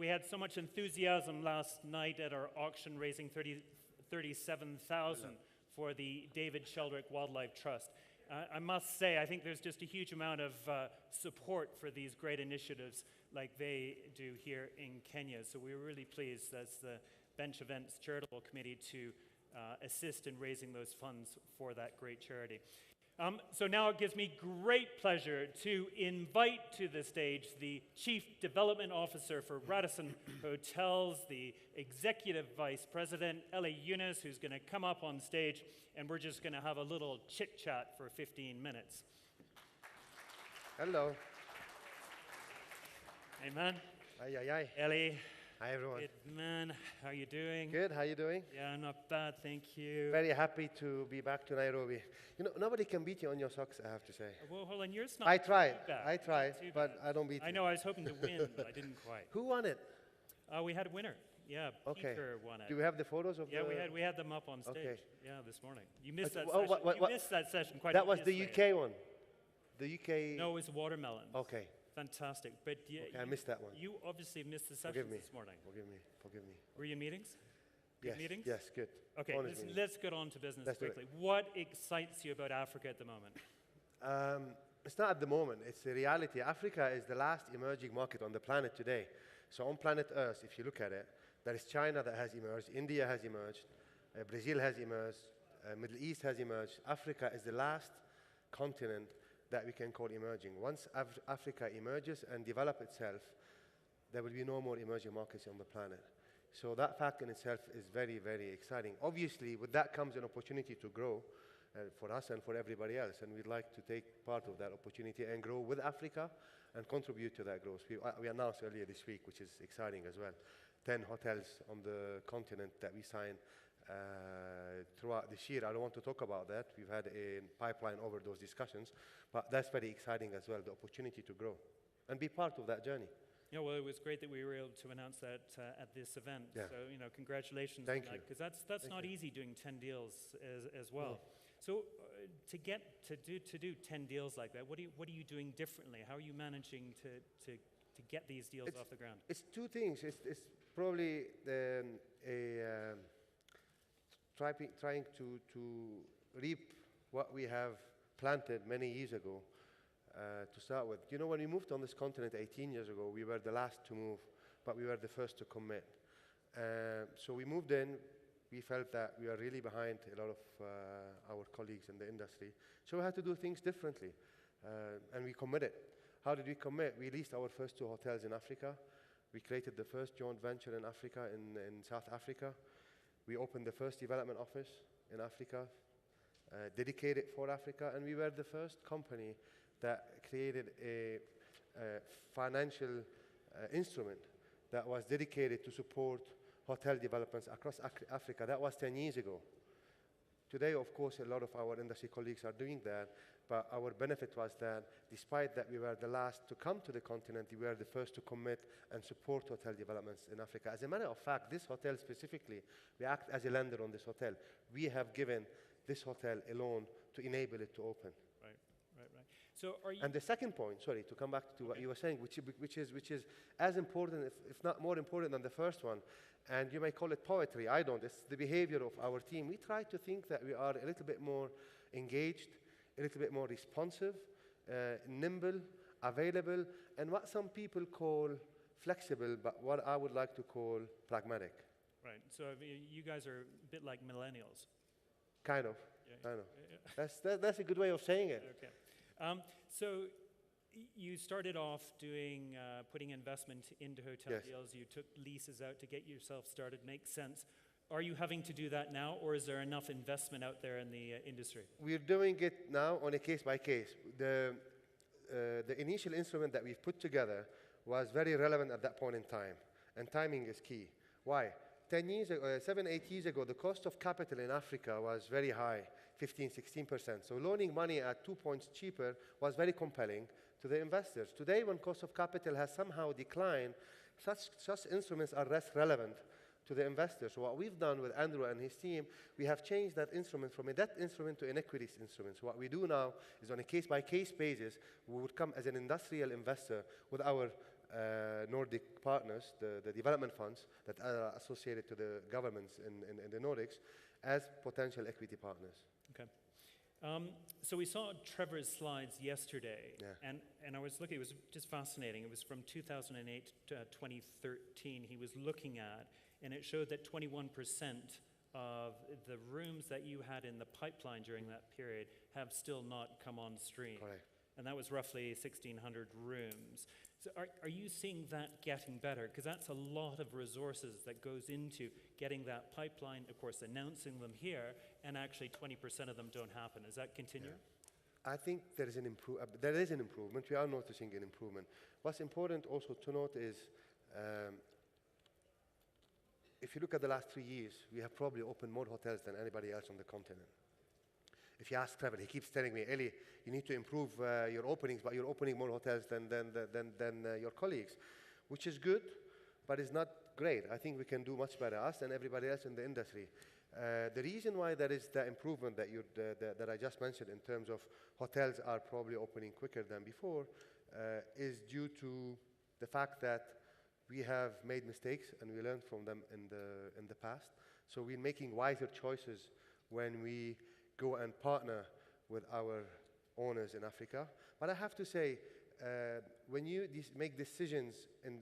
we had so much enthusiasm last night at our auction, raising $37,000 for the David Sheldrick Wildlife Trust. I must say, I think there's just a huge amount of support for these great initiatives like they do here in Kenya. So we're really pleased as the Bench Events Charitable Committee to assist in raising those funds for that great charity. So now it gives me great pleasure to invite to the stage the Chief Development Officer for Radisson Hotels, the Executive Vice President, Elie Younes, who's going to come up on stage, and we're just going to have a little chit-chat for 15 minutes. Hello. Hey, man. Hi. Elie. Hi, everyone. Good, man. How are you doing? Good. How are you doing? Yeah, not bad, thank you. Very happy to be back to Nairobi. You know, nobody can beat you on your socks, I have to say. Well, hold on, yours not I tried, too but bad. I don't beat you. I know, I was hoping to win, but I didn't quite. Who won it? We had a winner. Yeah, Okay. Peter won it. Do we have the photos of Yeah, we had them up on stage. Okay. Yeah, this morning. You missed that Oh, session. You missed that session quite a That bit was the yesterday. UK one? The UK? No, it was watermelon. Okay. Fantastic. But Okay, I missed that one. You obviously missed the Forgive session me. this morning. Forgive me. Were you in meetings? Good Yes. meetings? Yes, good. Okay, Honest let's get on to business Let's do it. quickly. What excites you about Africa at the moment? It's not at the moment. It's the reality. Africa is the last emerging market on the planet today. So on planet Earth, if you look at it, there is China that has emerged, India has emerged, Brazil has emerged, Middle East has emerged. Africa is the last continent that we can call emerging. Once Africa emerges and develops itself, there will be no more emerging markets on the planet. So that fact in itself is very, very exciting. Obviously, with that comes an opportunity to grow for us and for everybody else. And we'd like to take part of that opportunity and grow with Africa and contribute to that growth. We announced earlier this week, which is exciting as well, 10 hotels on the continent that we signed throughout this year. I don't want to talk about that. We've had a pipeline over those discussions, but that's very exciting as well, the opportunity to grow and be part of that journey. Yeah, well, it was great that we were able to announce that at this event. Yeah. So, congratulations Thank on that, you. because that's not easy doing 10 deals as well. So, to do 10 deals like that, what are you doing differently? How are you managing to get these deals off the ground? It's two things. It's probably trying to reap what we have planted many years ago. To start with, you know, when we moved on this continent 18 years ago, we were the last to move, but we were the first to commit. So we moved in. We felt that we were really behind a lot of our colleagues in the industry. So we had to do things differently, and we committed. How did we commit? We leased our first 2 hotels in Africa. We created the first joint venture in Africa, in South Africa. We opened the first development office in Africa, dedicated for Africa, and we were the first company that created a financial instrument that was dedicated to support hotel developments across Africa. That was 10 years ago. Today, of course, a lot of our industry colleagues are doing that, but our benefit was that despite that we were the last to come to the continent, we were the first to commit and support hotel developments in Africa. As a matter of fact, this hotel specifically, we act as a lender on this hotel. We have given this hotel a loan to enable it to open. Right. So are you? And the second point, sorry, to come back to what you were saying, which is as important, if not more important than the first one, and you may call it poetry, I don't. It's the behavior of our team. We try to think that we are a little bit more engaged, a little bit more responsive, nimble, available, and what some people call flexible, but what I would like to call pragmatic. Right. So you guys are a bit like millennials. Kind of. Yeah. I know. Yeah. That's a good way of saying it. Okay. So you started off doing putting investment into hotel deals. You took leases out to get yourself started. Makes sense. Are you having to do that now, or is there enough investment out there in the industry? We're doing it now on a case by case. The initial instrument that we've put together was very relevant at that point in time, and timing is key. Why? 10 years ago, 7, 8 years ago, the cost of capital in Africa was very high, 15, 16%. So loaning money at 2 points cheaper was very compelling to the investors. Today, when cost of capital has somehow declined, such instruments are less relevant to the investors. So what we've done with Andrew and his team, we have changed that instrument from a debt instrument to an equities instrument. So what we do now is on a case-by-case basis, we would come as an industrial investor with our Nordic partners, the development funds that are associated to the governments in the Nordics, as potential equity partners. Okay. So we saw Trevor's slides yesterday, Yeah. and I was looking, it was just fascinating. It was from 2008 to 2013 he was looking at, and it showed that 21% of the rooms that you had in the pipeline during that period have still not come on stream. Correct. And that was roughly 1,600 rooms. So are you seeing that getting better? Because that's a lot of resources that goes into getting that pipeline, of course, announcing them here, and actually 20% of them don't happen. Is that continuing? Yeah. I think there is an improvement. We are noticing an improvement. What's important also to note is, if you look at the last 3 years, we have probably opened more hotels than anybody else on the continent. If you ask Trevor, he keeps telling me, Elie, you need to improve your openings, but you're opening more hotels than your colleagues, which is good, but it's not great. I think we can do much better, us and everybody else in the industry. The reason why there is the improvement that I just mentioned in terms of hotels are probably opening quicker than before is due to the fact that we have made mistakes and we learned from them in the past. So we're making wiser choices when we go and partner with our owners in Africa. But I have to say, when you make decisions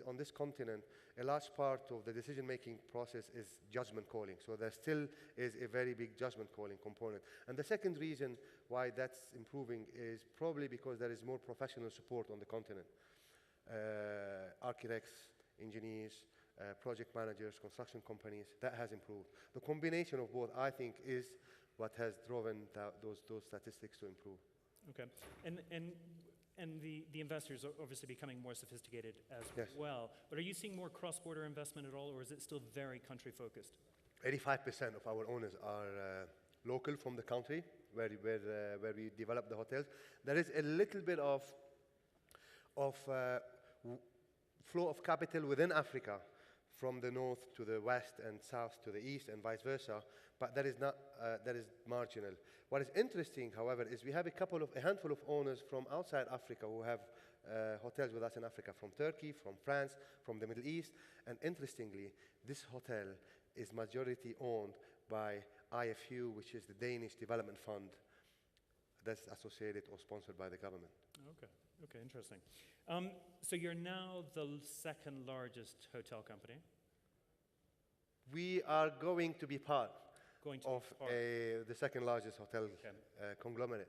on this continent, a large part of the decision-making process is judgment calling. So there still is a very big judgment calling component. And the second reason why that's improving is probably because there is more professional support on the continent. Architects, engineers, project managers, construction companies, that has improved. The combination of both, I think, is what has driven those statistics to improve. Okay, and the investors are obviously becoming more sophisticated as Yes. well. But are you seeing more cross-border investment at all, or is it still very country-focused? 85% of our owners are local from the country where we develop the hotels. There is a little bit of flow of capital within Africa from the north to the west and south to the east and vice versa, but that is marginal. What is interesting, however, is we have a handful of owners from outside Africa who have hotels with us in Africa, from Turkey, from France, from the Middle East, and interestingly, this hotel is majority owned by IFU, which is the Danish Development Fund that's associated or sponsored by the government. Okay, interesting. So you're now the second largest hotel company. We are going to be part of the second largest hotel conglomerate.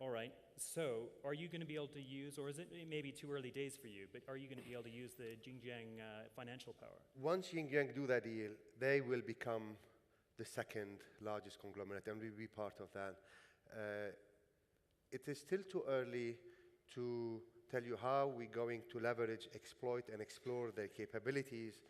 All right. So are you going to be able to use, or is it maybe too early days for you, but are you going to be able to use the Jinjiang financial power? Once Jinjiang do that deal, they will become the second largest conglomerate, and we'll be part of that. It is still too early to tell you how we're going to leverage, exploit, and explore their capabilities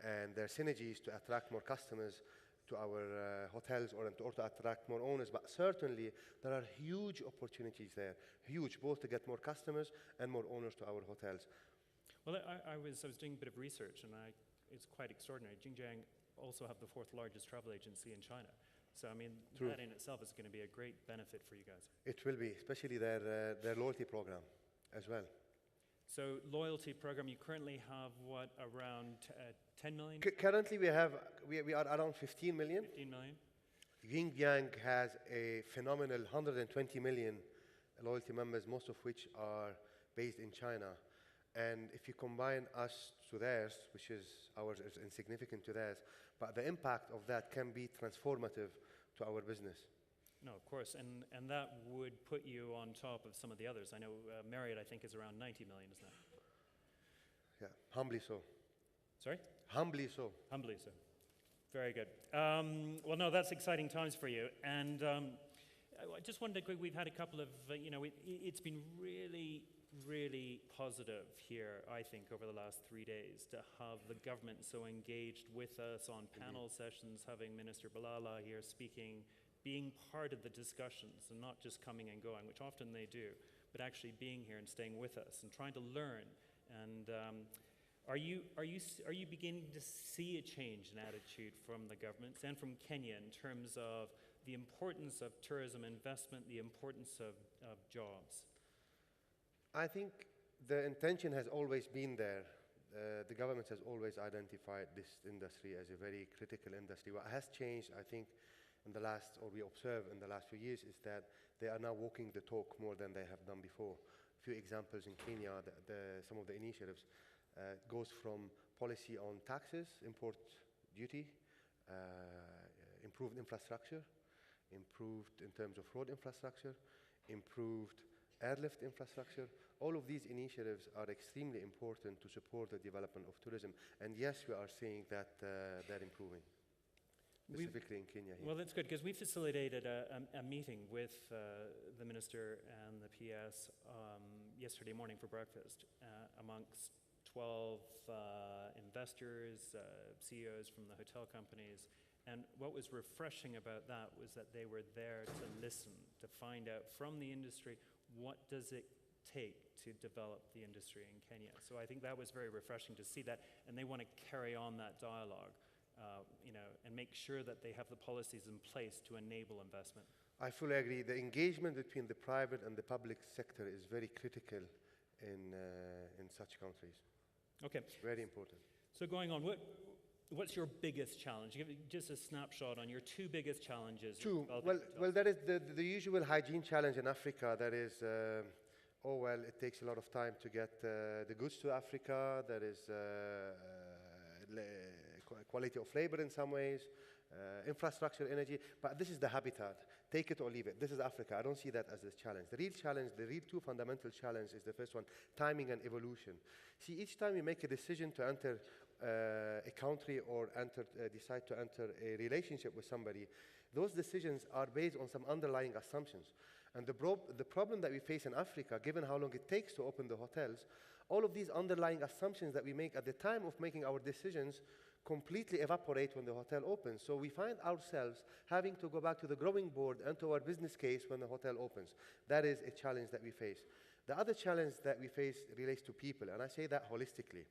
and their synergies to attract more customers to our hotels or to attract more owners. But certainly, there are huge opportunities there, huge, both to get more customers and more owners to our hotels. Well, I was doing a bit of research, and it's quite extraordinary. Jinjiang also have the 4th largest travel agency in China. So, I mean, True. That in itself is going to be a great benefit for you guys. It will be, especially their loyalty program as well. So, loyalty program, you currently have what, around 10 million? Currently, we are around 15 million. 15 million? Jinjiang has a phenomenal 120 million loyalty members, most of which are based in China. And if you combine us to theirs, which is ours is insignificant to theirs, but the impact of that can be transformative to our business. No, of course, and that would put you on top of some of the others. I know Marriott, I think, is around 90 million, isn't it? Yeah, humbly so. Sorry? Humbly so. Humbly so. Very good. Well, no, that's exciting times for you. And I just wanted to, we've had a couple of, it's been really, really positive here, I think, over the last 3 days to have the government so engaged with us on panel sessions, having Minister Bilala here speaking, being part of the discussions and not just coming and going, which often they do, but actually being here and staying with us and trying to learn. And are you beginning to see a change in attitude from the governments and from Kenya in terms of the importance of tourism investment, the importance of jobs? I think the intention has always been there, the government has always identified this industry as a very critical industry. What has changed, I think, in the last, or we observe in the last few years, is that they are now walking the talk more than they have done before. A few examples in Kenya, some of the initiatives goes from policy on taxes, import duty, improved infrastructure, improved in terms of road infrastructure, improved airlift infrastructure. All of these initiatives are extremely important to support the development of tourism. And yes, we are seeing that they're improving, specifically in Kenya here. Well, that's good, because we facilitated a meeting with the Minister and the PS yesterday morning for breakfast amongst 12 investors, CEOs from the hotel companies. And what was refreshing about that was that they were there to listen, to find out from the industry, what does it take to develop the industry in Kenya? So I think that was very refreshing to see that, and they want to carry on that dialogue, and make sure that they have the policies in place to enable investment. I fully agree. The engagement between the private and the public sector is very critical in such countries. Okay. It's very important. So going on, what's your biggest challenge? Give me just a snapshot on your two biggest challenges. Two. Well, that is the usual hygiene challenge in Africa. That is, it takes a lot of time to get the goods to Africa. That is quality of labor in some ways, infrastructure, energy. But this is the habitat. Take it or leave it. This is Africa. I don't see that as a challenge. The real challenge, the real two fundamental challenge is the first one, timing and evolution. See, each time you make a decision to enter a country or decide to enter a relationship with somebody, those decisions are based on some underlying assumptions. And the problem that we face in Africa, given how long it takes to open the hotels, all of these underlying assumptions that we make at the time of making our decisions completely evaporate when the hotel opens. So we find ourselves having to go back to the drawing board and to our business case when the hotel opens. That is a challenge that we face. The other challenge that we face relates to people, and I say that holistically,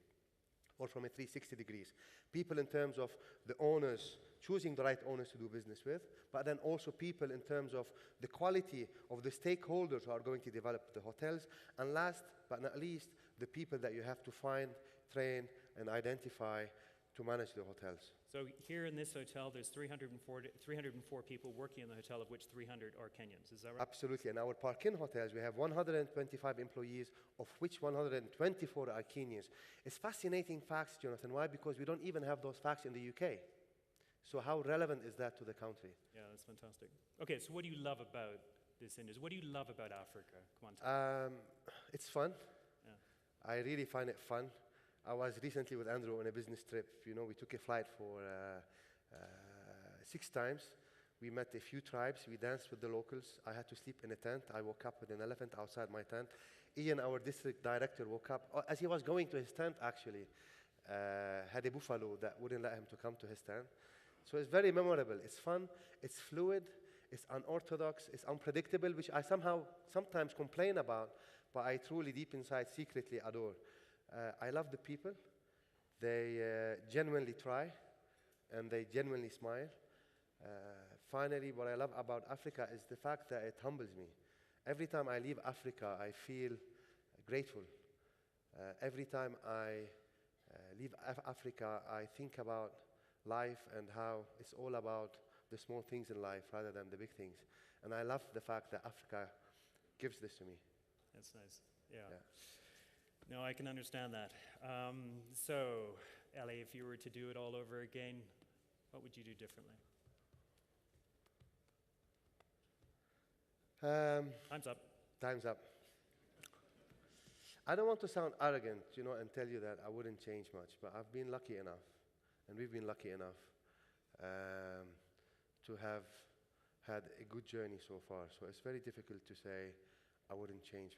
or from a 360 degrees. People in terms of the owners, choosing the right owners to do business with, but then also people in terms of the quality of the stakeholders who are going to develop the hotels, and last but not least, the people that you have to find, train, and identify to manage the hotels. So here in this hotel, there's 304 people working in the hotel, of which 300 are Kenyans. Is that right? Absolutely. In our Park-in hotels, we have 125 employees, of which 124 are Kenyans. It's fascinating facts, Jonathan. Why? Because we don't even have those facts in the UK. So how relevant is that to the country? Yeah, that's fantastic. Okay, so what do you love about this industry? What do you love about Africa? Come on, tell me. It's fun. Yeah. I really find it fun. I was recently with Andrew on a business trip. You know, we took a flight for 6 times. We met a few tribes. We danced with the locals. I had to sleep in a tent. I woke up with an elephant outside my tent. Ian, our district director, woke up. As he was going to his tent, actually, had a buffalo that wouldn't let him to come to his tent. So it's very memorable. It's fun. It's fluid. It's unorthodox. It's unpredictable, which I sometimes complain about, but I truly, deep inside, secretly adore. I love the people. They genuinely try, and they genuinely smile. Finally, what I love about Africa is the fact that it humbles me. Every time I leave Africa, I feel grateful. Every time I leave Africa, I think about life and how it's all about the small things in life rather than the big things. And I love the fact that Africa gives this to me. That's nice. Yeah. No, I can understand that. So, Elie, if you were to do it all over again, what would you do differently? Time's up. Time's up. I don't want to sound arrogant, and tell you that I wouldn't change much, but I've been lucky enough, and we've been lucky enough to have had a good journey so far. So it's very difficult to say I wouldn't change,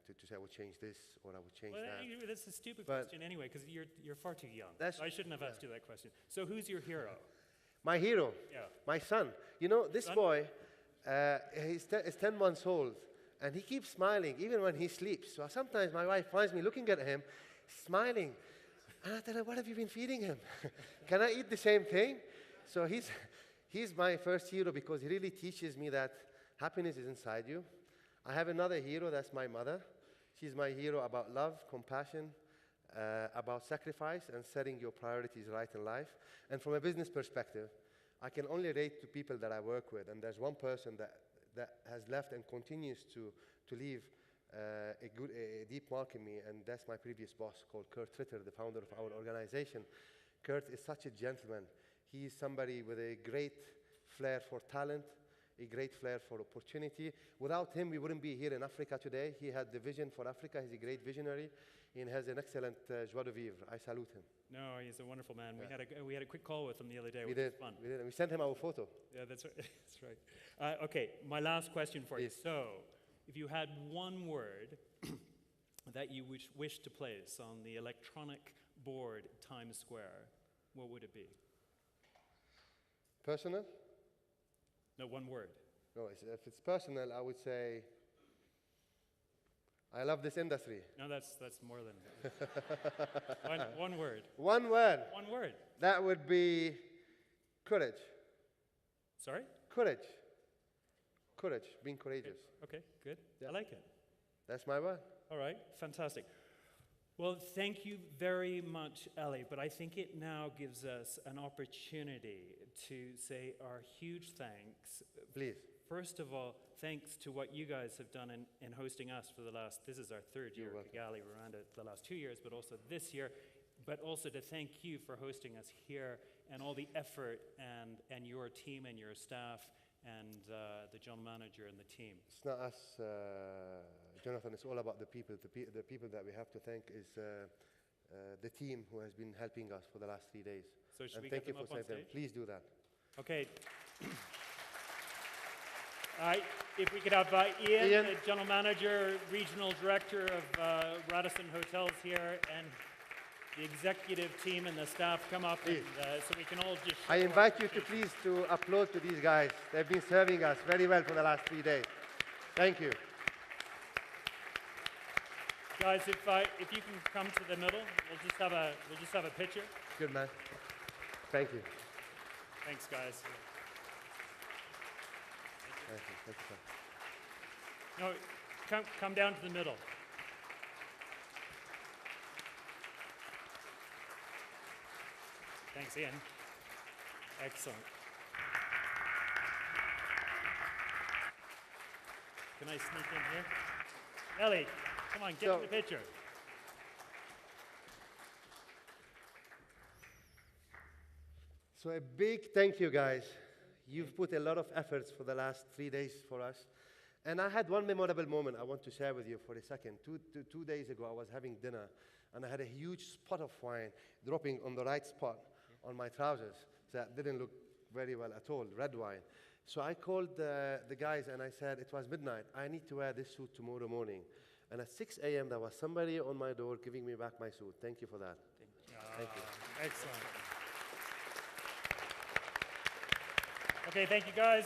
to say I would change this or I would change that. That's a stupid question anyway, because you're far too young. So I shouldn't have asked you that question. So who's your hero? My hero? Yeah. My son. This boy, he's 10 months old, and he keeps smiling even when he sleeps. So sometimes my wife finds me looking at him, smiling. And I tell her, what have you been feeding him? Can I eat the same thing? So he's my first hero because he really teaches me that happiness is inside you. I have another hero, that's my mother. She's my hero about love, compassion, about sacrifice and setting your priorities right in life. And from a business perspective, I can only rate to people that I work with, and there's one person that has left and continues to leave a deep mark in me, and that's my previous boss called Kurt Ritter, the founder of our organization. Kurt is such a gentleman. He is somebody with a great flair for talent, a great flair for opportunity. Without him, we wouldn't be here in Africa today. He had the vision for Africa. He's a great visionary and has an excellent joie de vivre. I salute him. No, he's a wonderful man. Yeah. We had a quick call with him the other day, which was fun. We did. And we sent him our photo. Yeah, that's right. That's right. Okay, my last question for you. So, if you had one word that you wish to place on the electronic board Times Square, what would it be? Personal? No, one word. No, if it's personal, I would say, I love this industry. No, that's more than one word. One word? One word. That would be courage. Sorry? Courage. Courage, being courageous. Okay, good. Yeah. I like it. That's my word. All right, fantastic. Well, thank you very much, Elie, but I think it now gives us an opportunity to say our huge thanks. Please. First of all, thanks to what you guys have done in hosting us for the last, this is our third year at Kigali. We're around it the last 2 years, but also this year, but also to thank you for hosting us here and all the effort and your team and your staff and the general manager and the team. It's not us, Jonathan, it's all about the people. The people that we have to thank is the team who has been helping us for the last 3 days. So should and we thank get you them for up on saying stage? Please do that. Okay. If we could have Ian, the general manager, regional director of Radisson Hotels here, and the executive team and the staff come up, and, so we can all just... I invite you to please to applaud to these guys. They've been serving us very well for the last 3 days. Thank you. Guys, if you can come to the middle, we'll just have a picture. Good man. Thank you. Thanks, guys. Thank you. Thank you, sir. No, come down to the middle. Thanks, Ian. Excellent. Can I sneak in here? Elie, come on, get in the picture. So a big thank you, guys. You've put a lot of efforts for the last 3 days for us. And I had one memorable moment I want to share with you for a second. Two days ago, I was having dinner, and I had a huge spot of wine dropping on the right spot on my trousers. So that didn't look very well at all, red wine. So I called the guys, and I said, it was midnight. I need to wear this suit tomorrow morning. And at 6 a.m., there was somebody on my door giving me back my suit. Thank you for that. Thank you. Excellent. Okay, thank you, guys.